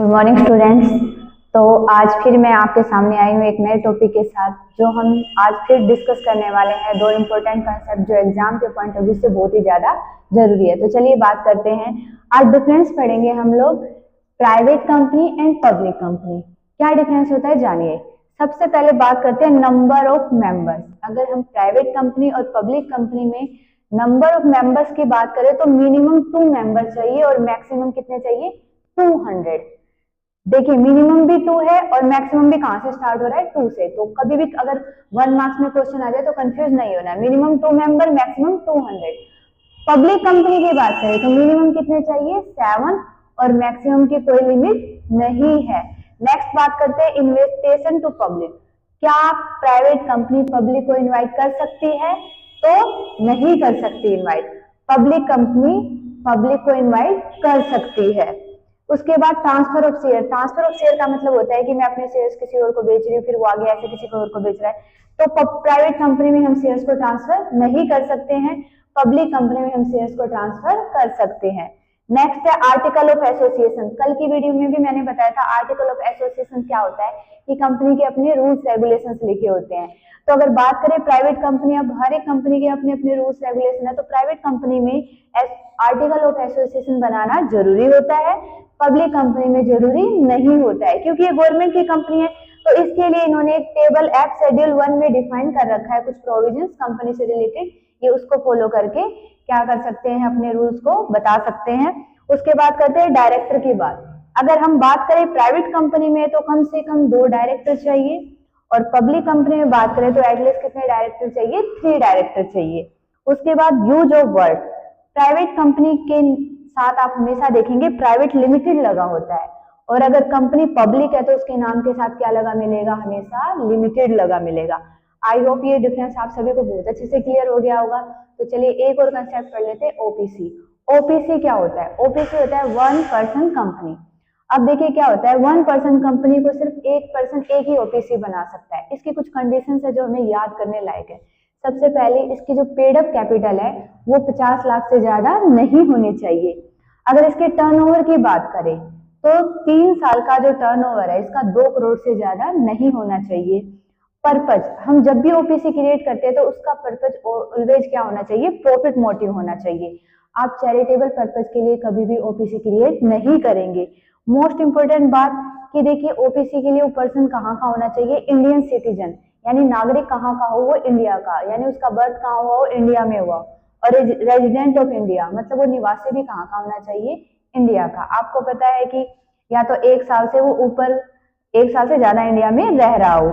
Good morning students. तो आज फिर मैं आपके सामने आई हूँ एक नए टॉपिक के साथ, जो हम आज फिर डिस्कस करने वाले हैं। दो इम्पोर्टेंट कंसेप्ट जो एग्जाम के पॉइंट ऑफ व्यू से बहुत ही ज़्यादा जरूरी है। तो चलिए बात करते हैं। आज डिफरेंस पढ़ेंगे हम लोग private company and public company. क्या डिफरेंस होता है जानिए। सबसे पहले बात करते हैं नंबर ऑफ मेंबर्स। अगर हम प्राइवेट कंपनी और पब्लिक कंपनी में नंबर ऑफ मेंबर्स की बात करें तो मिनिमम 2 मेंबर चाहिए और मैक्सिमम कितने चाहिए, 200। देखिए मिनिमम भी 2 है और मैक्सिमम भी कहां से स्टार्ट हो रहा है, 2 से। तो कभी भी अगर 1 मार्क्स में क्वेश्चन आ जाए तो कंफ्यूज नहीं होना है। Minimum 2 member, maximum 200। Public company की बात करें तो मिनिमम कितने चाहिए, 7 और मैक्सिमम की कोई लिमिट नहीं है। नेक्स्ट बात करते हैं इन्विटेशन टू पब्लिक। क्या प्राइवेट कंपनी पब्लिक को इनवाइट कर सकती है? तो नहीं कर सकती इनवाइट। पब्लिक कंपनी पब्लिक को इनवाइट कर सकती है। उसके बाद transfer of share. Transfer of share का मतलब होता है कि मैं अपने शेयर्स किसी और को बेच रही हूँ, फिर वो आगे ऐसे किसी और को बेच रहा है। तो प्राइवेट कंपनी में हम शेयर्स को ट्रांसफर नहीं कर सकते हैं, पब्लिक कंपनी में हम शेयर्स को ट्रांसफर कर सकते हैं। नेक्स्ट है आर्टिकल ऑफ एसोसिएशन। कल की वीडियो में भी मैंने बताया था आर्टिकल ऑफ एसोसिएशन क्या होता है, कि कंपनी के अपने रूल्स रेगुलेशंस लिखे होते हैं। तो अगर बात करें प्राइवेट कंपनी, अब हर एक कंपनी के अपने अपने रूल्स रेगुलेशन है, तो प्राइवेट कंपनी में आर्टिकल ऑफ एसोसिएशन बनाना जरूरी होता है, पब्लिक कंपनी में जरूरी नहीं होता है, क्योंकि ये गवर्नमेंट की कंपनी है। तो इसके लिए इन्होंने एक टेबल एक्ट शेड्यूल 1 में डिफाइन कर रखा है कुछ प्रोविजंस कंपनी से रिलेटेड। ये उसको फॉलो करके क्या कर सकते हैं, अपने रूल्स को बता सकते हैं। उसके बाद करते हैं डायरेक्टर की बात। अगर हम बात करें प्राइवेट कंपनी में तो कम से कम 2 डायरेक्टर चाहिए, और पब्लिक कंपनी में बात करें तो एटलीस्ट कितने डायरेक्टर चाहिए, 3 डायरेक्टर चाहिए। उसके बाद use of word. Private company के साथ आप हमेशा देखेंगे प्राइवेट लिमिटेड लगा होता है, और अगर कंपनी पब्लिक है तो उसके नाम के साथ क्या लगा मिलेगा, हमेशा लिमिटेड लगा मिलेगा। आई होप ये डिफरेंस आप सभी को बहुत अच्छे से क्लियर हो गया होगा। तो चलिए एक और कंसेप्ट पढ़ लेते हैं, ओपीसी। ओपीसी क्या होता है? ओपीसी होता है 1 पर्सन कंपनी। अब देखिए क्या होता है, 1 पर्सन कंपनी को सिर्फ एक पर्सन एक ही ओपीसी बना सकता है। इसकी कुछ कंडीशंस है जो हमें याद करने लायक है। सबसे पहले इसकी जो पेड अप कैपिटल है वो 50 लाख से ज्यादा नहीं होनी चाहिए। अगर इसके टर्नओवर की बात करें तो 3 साल का जो टर्नओवर है इसका 2 करोड़ से ज्यादा नहीं होना चाहिए। पर्पज, हम जब भी ओपीसी क्रिएट करते हैं तो उसका पर्पज ऑलवेज क्या होना चाहिए, प्रॉफिट मोटिव होना चाहिए। आप चैरिटेबल पर्पज के लिए कभी भी ओपीसी क्रिएट नहीं करेंगे। मोस्ट इंपोर्टेंट बात कि देखिए ओपीसी के लिए वो पर्सन कहाँ का होना चाहिए, इंडियन सिटीजन, यानी नागरिक कहाँ का हो, वो इंडिया का, यानी उसका बर्थ कहाँ हुआ हो, इंडिया में हुआ, और रेजिडेंट ऑफ इंडिया मतलब वो निवासी भी कहाँ का होना चाहिए, इंडिया का। आपको पता है कि या तो 1 साल से वो ऊपर 1 साल से ज्यादा इंडिया में रह रहा हो।